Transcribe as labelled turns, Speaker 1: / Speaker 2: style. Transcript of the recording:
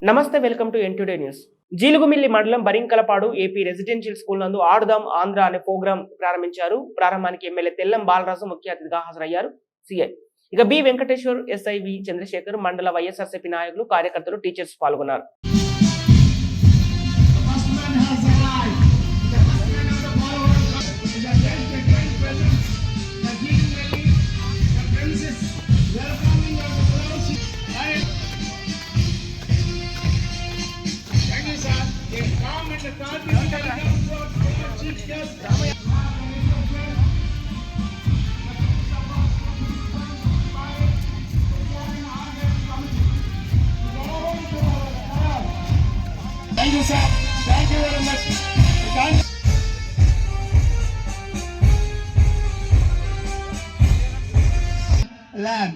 Speaker 1: నమస్తే, welcome to ఎన్టుడే news. Jeelugumilli మండలం బరింకలపాడు AP residential school నందు ఆడుదాం ఆంధ్ర అనే ప్రోగ్రాం ప్రారంభించారు. ప్రారంభానికి ఎమ్మెల్యే తెల్లం బాలరాజు ముఖ్య అతిథిగా హాజరయ్యారు. సిఐ ఇక B Venkateshwar, SI V Chandrashekar, మండల వైఎస్ఆర్సీపీ నాయకులు, కార్యకర్తలు, టీచర్స్ పాల్గొన్నారు.
Speaker 2: Thank you, sir. Thank you very much. Land.